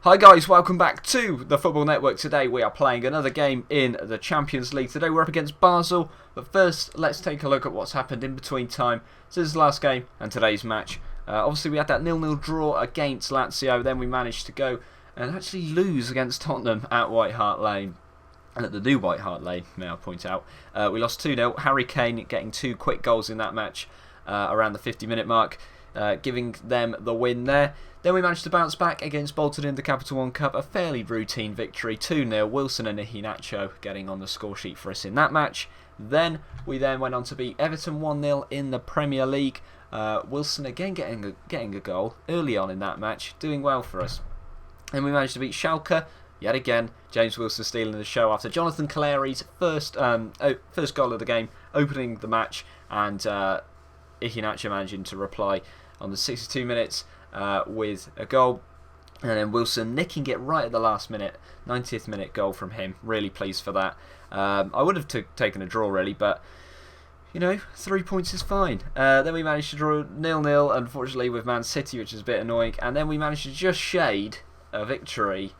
Hi guys, welcome back to the Football Network. Today we are playing another game in the Champions League. Today we're up against Basel, but first let's take a look at what's happened in between time since the last game and today's match. Obviously we had that 0-0 draw against Lazio, then we managed to go and actually lose against Tottenham at White Hart Lane. And at the new White Hart Lane, may I point out. We lost 2-0, Harry Kane getting 2 quick goals in that match around the 50-minute mark, giving them the win there. Then we managed to bounce back against Bolton in the Capital One Cup, a fairly routine victory, 2-0, Wilson and Iheanacho getting on the score sheet for us in that match. Then we went on to beat Everton 1-0 in the Premier League. Wilson again getting a goal early on in that match, doing well for us. And we managed to beat Schalke, yet again, James Wilson stealing the show after Jonathan Caleri's first goal of the game, opening the match, and Iheanacho managing to reply on the 62 minutes with a goal, and then Wilson nicking it right at the last minute, 90th minute goal from him. Really pleased for that. I would have taken a draw really, but you know, 3 points is fine. Then we managed to draw 0-0, unfortunately, with Man City, which is a bit annoying, and then we managed to just shade a victory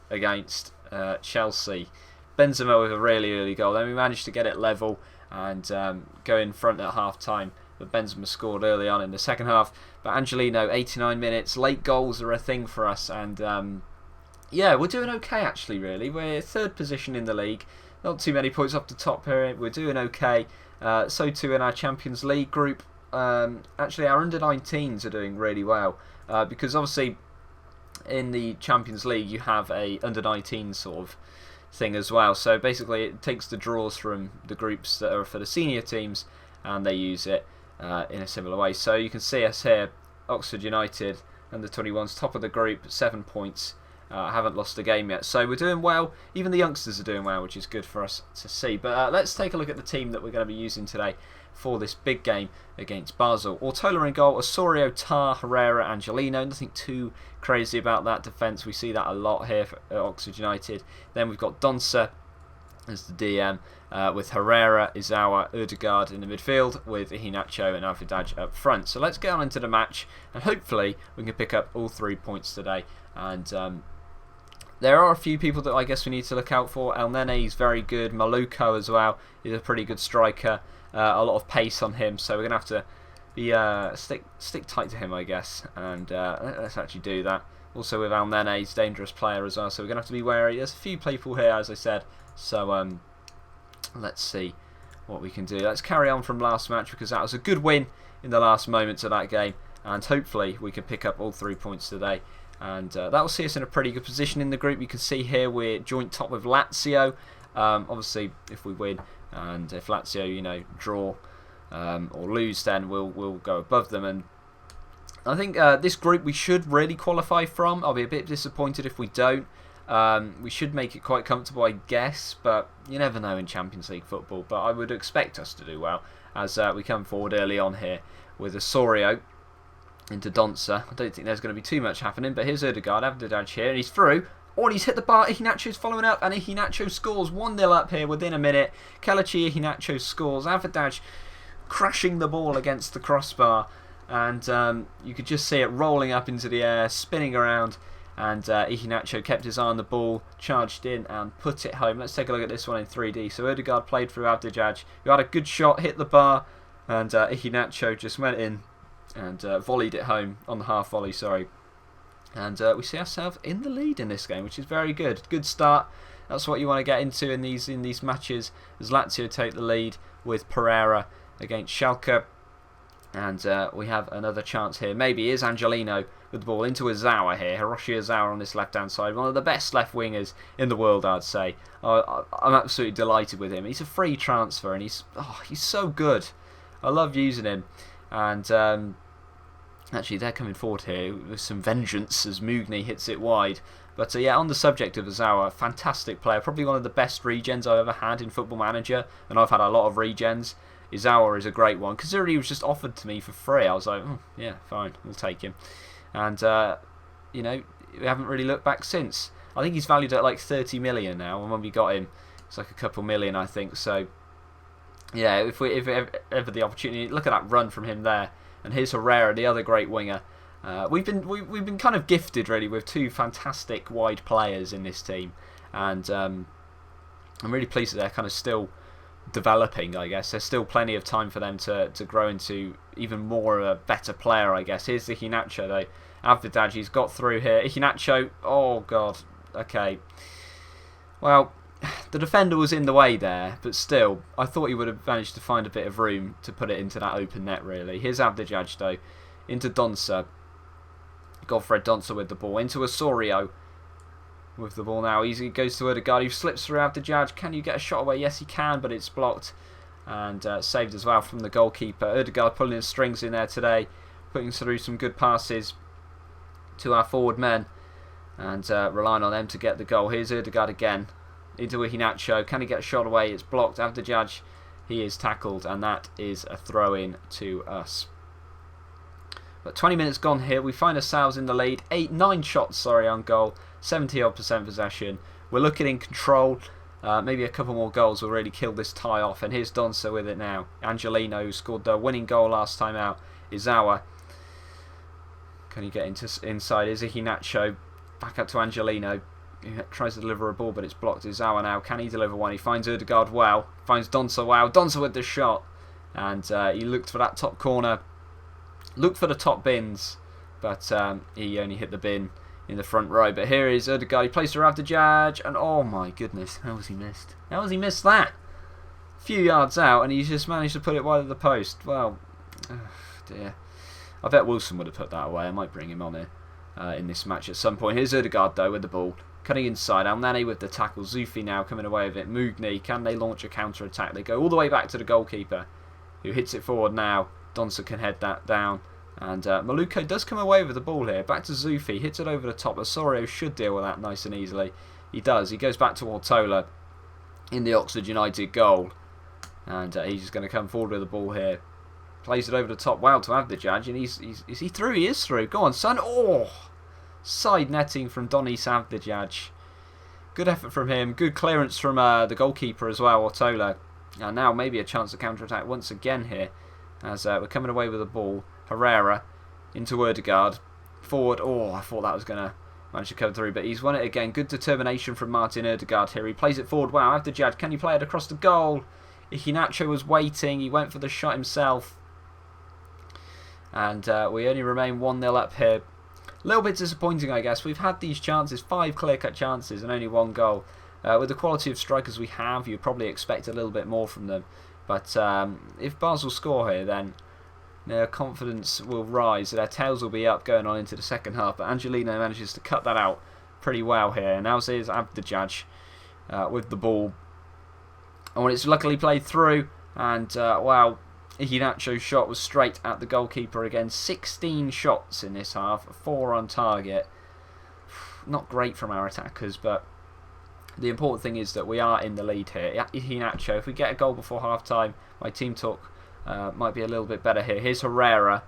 against Chelsea. Benzema with a really early goal. Then we managed to get it level and go in front at half time. But Benzema scored early on in the second half. But Angelino, 89 minutes. Late goals are a thing for us. And yeah, we're doing okay actually, really. We're third position in the league. Not too many points off the top here. We're doing okay. So too in our Champions League group. Actually, our under-19s are doing really well. Because obviously in the Champions League you have a under-19 sort of thing as well. So basically it takes the draws from the groups that are for the senior teams and they use it in a similar way. So you can see us here, Oxford United, under 21s, top of the group, 7 points. Haven't lost a game yet. So we're doing well. Even the youngsters are doing well, which is good for us to see. But let's take a look at the team that we're going to be using today for this big game against Basel. Ortola in goal, Osorio, Tar, Herrera, Angelino. Nothing too crazy about that defence. We see that a lot here at Oxford United. Then we've got Donsa as the DM, with Herrera, Izawa, Ødegaard in the midfield, with Iheanacho and Avidaj up front. So let's get on into the match, and hopefully we can pick up all 3 points today. And there are a few people that I guess we need to look out for. El Nene is very good. Maluko as well is a pretty good striker. A lot of pace on him, so we're going to have to be stick tight to him, I guess. And let's actually do that. Also with El Nene, he's a dangerous player as well, so we're going to have to be wary. There's a few people here, as I said. So let's see what we can do. Let's carry on from last match, because that was a good win in the last moments of that game, and hopefully we can pick up all 3 points today, and that will see us in a pretty good position in the group. You can see here we're joint top with Lazio. Obviously if we win, and if Lazio draw or lose, then we'll go above them. And I think this group we should really qualify from. I'll be a bit disappointed if we don't. We should make it quite comfortable, I guess, but you never know in Champions League football. But I would expect us to do well, as we come forward early on here with Osorio into Donsa. I don't think there's going to be too much happening, but here's Ødegaard, Avidaj here, and he's through. Oh, and he's hit the bar. Iheanacho's following up, and Iheanacho scores 1-0 up here within a minute. Kelechi Iheanacho scores. Avidaj crashing the ball against the crossbar, and you could just see it rolling up into the air, spinning around. And Iheanacho kept his eye on the ball, charged in and put it home. Let's take a look at this one in 3D. So Ødegaard played through Avidaj, who had a good shot, hit the bar, and Iheanacho just went in and volleyed it home on the half volley. And we see ourselves in the lead in this game, which is very good. Good start. That's what you want to get into in these matches, as Lazio take the lead with Pereira against Schalke. And we have another chance here. Maybe is Angelino with the ball into Izawa here. Hiroshi Izawa on this left-hand side. One of the best left wingers in the world, I'd say. I'm absolutely delighted with him. He's a free transfer, and he's so good. I love using him. And actually, they're coming forward here with some vengeance as Mugni hits it wide. But yeah, on the subject of Izawa, fantastic player. Probably one of the best regens I've ever had in Football Manager. And I've had a lot of regens. Izawa is a great one. Considering he was just offered to me for free, I was like, yeah, fine, we'll take him. And, we haven't really looked back since. I think he's valued at like 30 million now, and when we got him, it's like a couple million, I think. So, yeah, if ever the opportunity, look at that run from him there. And here's Herrera, the other great winger. We've been kind of gifted really with two fantastic wide players in this team, and I'm really pleased that they're kind of still developing. I guess there's still plenty of time for them to grow into even more of a better player. I guess here's Iheanacho though. Avdijaji's got through here. Iheanacho, oh god, okay. Well, the defender was in the way there, but still, I thought he would have managed to find a bit of room to put it into that open net. Really, here's Avdijaj though, into Donsa. Godfred Donsa with the ball into Osorio with the ball now. Easy goes to Ødegaard, who slips through Avdijaj. Can you get a shot away? Yes, he can, but it's blocked and saved as well from the goalkeeper. Ødegaard pulling his strings in there today, putting through some good passes to our forward men and relying on them to get the goal. Here's Ødegaard again into Iheanacho. Can he get a shot away? It's blocked. Avdijaj, he is tackled, and that is a throw-in to us. But 20 minutes gone here. We find ourselves in the lead. 9 shots on goal. 70% possession. We're looking in control. Maybe a couple more goals will really kill this tie off. And here's Donsa with it now. Angelino, who scored the winning goal last time out. Izawa. Can he get inside? Is Iheanacho. Back up to Angelino. He tries to deliver a ball, but it's blocked. Izawa now. Can he deliver one? He finds Ødegaard well. Finds Donsa well. Donsa with the shot. And he looked for that top corner. Looked for the top bins, but he only hit the bin in the front row. But here is Ødegaard. He plays to Avdijaj, and oh my goodness, how has he missed? How has he missed that? A few yards out, and he's just managed to put it wide of the post. Well, dear. I bet Wilson would have put that away. I might bring him on here in this match at some point. Here's Ødegaard though with the ball. Cutting inside. Al-Nani with the tackle. Zufi now coming away with it. Mugni, can they launch a counter-attack? They go all the way back to the goalkeeper, who hits it forward now. Donsa can head that down. And Maluko does come away with the ball here. Back to Zufi. Hits it over the top. Osorio should deal with that nice and easily. He does. He goes back to Ortola in the Oxford United goal. And he's just going to come forward with the ball here. Plays it over the top. Wow, to Avdijaj. And is he through? He is through. Go on, son. Oh! Side netting from Donis Avdijaj. Good effort from him. Good clearance from the goalkeeper as well, Ortola. And now maybe a chance to counter-attack once again here. As we're coming away with the ball. Herrera into Ødegaard. Forward. Oh, I thought that was going to manage to come through, but he's won it again. Good determination from Martin Ødegaard here. He plays it forward. Wow, Avdijaj, can you play it across the goal? Iheanacho was waiting. He went for the shot himself. And we only remain 1-0 up here. A little bit disappointing, I guess. We've had these chances, 5 clear-cut chances and only 1 goal. With the quality of strikers we have, you'd probably expect a little bit more from them. But if Basel score here, then their confidence will rise. Their tails will be up going on into the second half. But Angelino manages to cut that out pretty well here. Now here's Avdijaj with the ball. And when it's luckily played through. And, wow, Iheanacho's shot was straight at the goalkeeper again. 16 shots in this half. 4 on target. Not great from our attackers, but the important thing is that we are in the lead here. Iheanacho, if we get a goal before half-time, my team talk might be a little bit better here. Here's Herrera.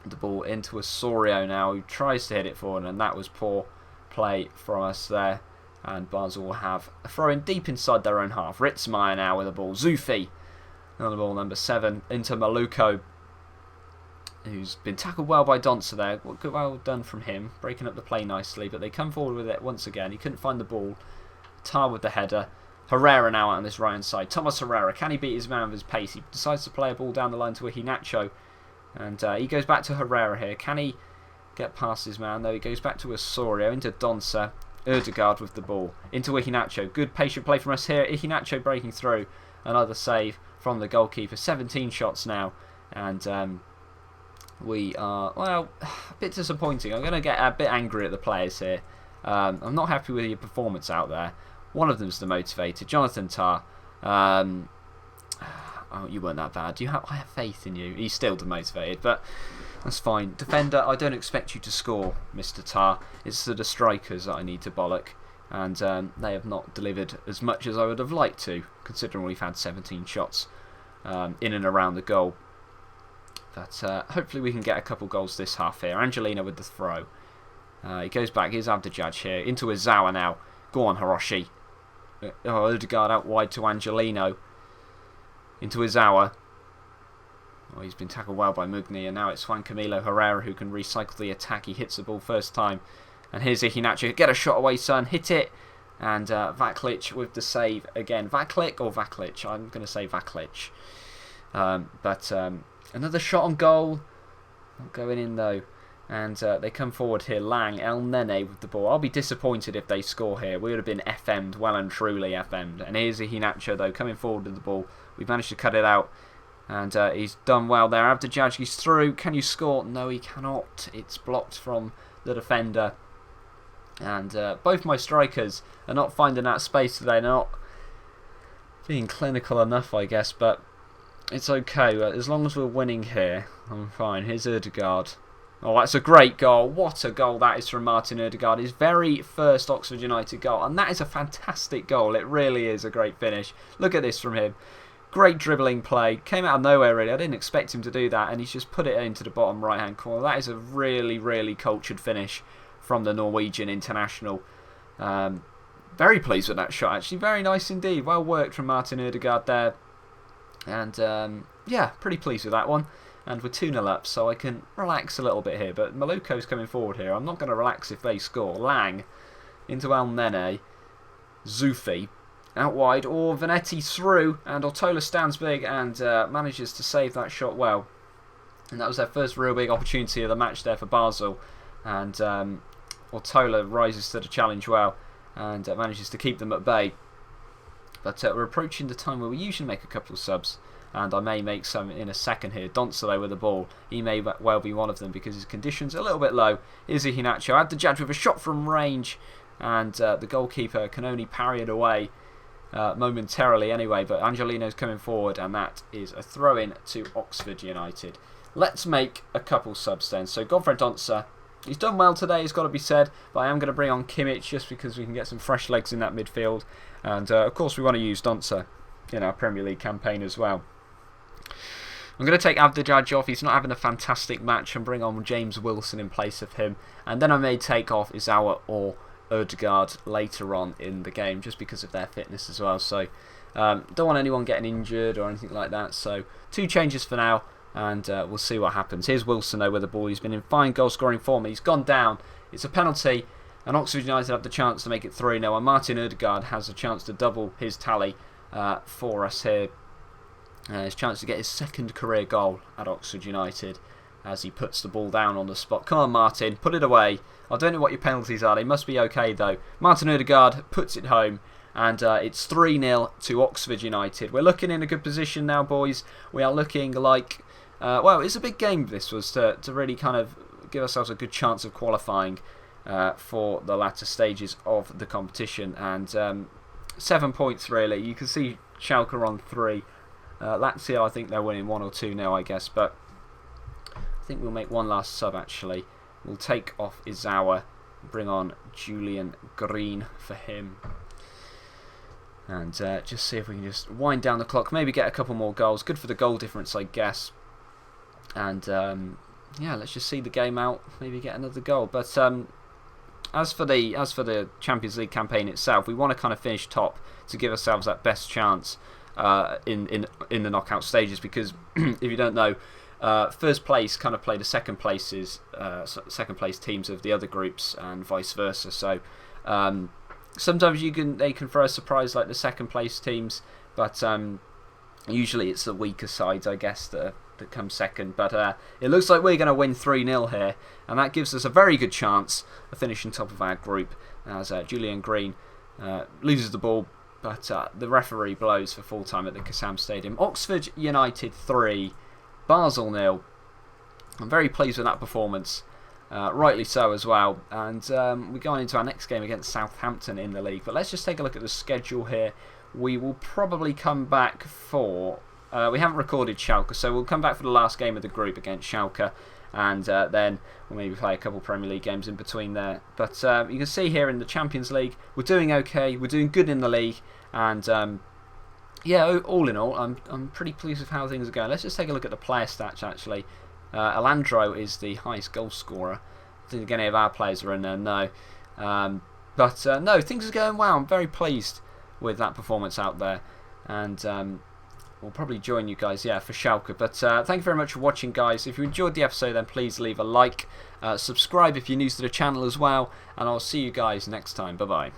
The ball into Osorio now, who tries to hit it forward, and that was poor play from us there. And Basel will have a throw-in deep inside their own half. Ritzmaier now with the ball. Zufi on the ball, number 7, into Maluko, who's been tackled well by Donsa there. Well done from him, breaking up the play nicely, but they come forward with it once again. He couldn't find the ball. Tar with the header. Herrera now out on this right-hand side. Thomas Herrera, can he beat his man with his pace? He decides to play a ball down the line to Iheanacho, and he goes back to Herrera here. Can he get past his man? Though he goes back to Osorio, into Donsa. Ødegaard with the ball, into Iheanacho. Good patient play from us here. Iheanacho breaking through. Another save from the goalkeeper. 17 shots now, and we are, well, a bit disappointing. I'm going to get a bit angry at the players here. I'm not happy with your performance out there. One of them's the motivator, Jonathan Tah. Oh, you weren't that bad. I have faith in you. He's still demotivated, but that's fine. Defender, I don't expect you to score, Mr. Tah. It's the strikers that I need to bollock, and they have not delivered as much as I would have liked to, considering we've had 17 shots in and around the goal. But hopefully we can get a couple goals this half here. Angelino with the throw. He goes back. Here's Avdijaj here. Into Izawa now. Go on, Hiroshi. Ødegaard out wide to Angelino. Into Izawa. Oh, he's been tackled well by Mugni, and now it's Juan Camilo Herrera who can recycle the attack. He hits the ball first time. And here's Iheanacho. Get a shot away, son. Hit it. And Vaklic with the save again. Vaklic or Vaklic? I'm going to say Vaklic. But another shot on goal. Not going in though. And they come forward here. Lang, El Nene with the ball. I'll be disappointed if they score here. We would have been FM'd, well and truly FM'd. And here's Iheanacho though, coming forward with the ball. We've managed to cut it out. And he's done well there. Abdijajgi's through. Can you score? No, he cannot. It's blocked from the defender. And both my strikers are not finding that space today. They're not being clinical enough, I guess. But it's okay. As long as we're winning here, I'm fine. Here's Ødegaard. Oh, that's a great goal. What a goal that is from Martin Ødegaard. His very first Oxford United goal. And that is a fantastic goal. It really is a great finish. Look at this from him. Great dribbling play. Came out of nowhere, really. I didn't expect him to do that. And he's just put it into the bottom right-hand corner. That is a really, really cultured finish from the Norwegian international. Very pleased with that shot, actually. Very nice indeed. Well worked from Martin Ødegaard there. And, yeah, pretty pleased with that one. And we're 2-0 up, so I can relax a little bit here. But Maluko's coming forward here. I'm not going to relax if they score. Lang into El Nene. Zufi out wide. Or Vanetti through. And Ortola stands big and manages to save that shot well. And that was their first real big opportunity of the match there for Basel. And Ortola rises to the challenge well. And manages to keep them at bay. But we're approaching the time where we usually make a couple of subs. And I may make some in a second here. Donsole with the ball. He may well be one of them because his condition's a little bit low. Here's Iheanacho. Abdijaj with a shot from range. And the goalkeeper can only parry it away momentarily anyway. But Angelino's coming forward. And that is a throw-in to Oxford United. Let's make a couple subs then. So Godfred Donsa. He's done well today, it's got to be said. But I am going to bring on Kimmich just because we can get some fresh legs in that midfield. And of course we want to use Donsa in our Premier League campaign as well. I'm going to take Abdijaj off. He's not having a fantastic match and bring on James Wilson in place of him. And then I may take off Izawa or Ødegaard later on in the game just because of their fitness as well. So don't want anyone getting injured or anything like that. So 2 changes for now and we'll see what happens. Here's Wilson though with the ball. He's been in fine goal scoring form. He's gone down. It's a penalty and Oxford United have the chance to make it 3-0 and Martin Ødegaard has a chance to double his tally for us here. His chance to get his second career goal at Oxford United as he puts the ball down on the spot. Come on, Martin, put it away. I don't know what your penalties are. They must be okay, though. Martin Ødegaard puts it home, and it's 3-0 to Oxford United. We're looking in a good position now, boys. We are looking like... well, it's a big game, this was, to really kind of give ourselves a good chance of qualifying for the latter stages of the competition. And 7 points, really. You can see Schalke on 3. Lazio, I think they're winning 1 or 2 now, I guess, but I think we'll make one last sub actually. We'll take off Izawa, bring on Julian Green for him, and just see if we can just wind down the clock, maybe get a couple more goals. Good for the goal difference, I guess. And yeah, let's just see the game out, maybe get another goal. But as for the Champions League campaign itself, we want to kind of finish top to give ourselves that best chance in the knockout stages, because if you don't know, first place kind of play the second place teams of the other groups and vice versa. So sometimes they can throw a surprise like the second place teams, but usually it's the weaker sides, I guess, that come second. But it looks like we're going to win 3-0 here, and that gives us a very good chance of finishing top of our group as Julian Green loses the ball. But the referee blows for full time at the Kassam Stadium. Oxford United 3, Basel 0. I'm very pleased with that performance. Rightly so as well. And we're going into our next game against Southampton in the league. But let's just take a look at the schedule here. We will probably come back for... we haven't recorded Schalke, so we'll come back for the last game of the group against Schalke. And then we'll maybe play a couple Premier League games in between there. But you can see here in the Champions League, we're doing okay. We're doing good in the league. And yeah, all in all, I'm pretty pleased with how things are going. Let's just take a look at the player stats, actually. Alandro is the highest goal scorer. I think any of our players are in there, no. But no, things are going well. I'm very pleased with that performance out there. And we'll probably join you guys, yeah, for Schalke. But thank you very much for watching, guys. If you enjoyed the episode, then please leave a like. Subscribe if you're new to the channel as well. And I'll see you guys next time. Bye-bye.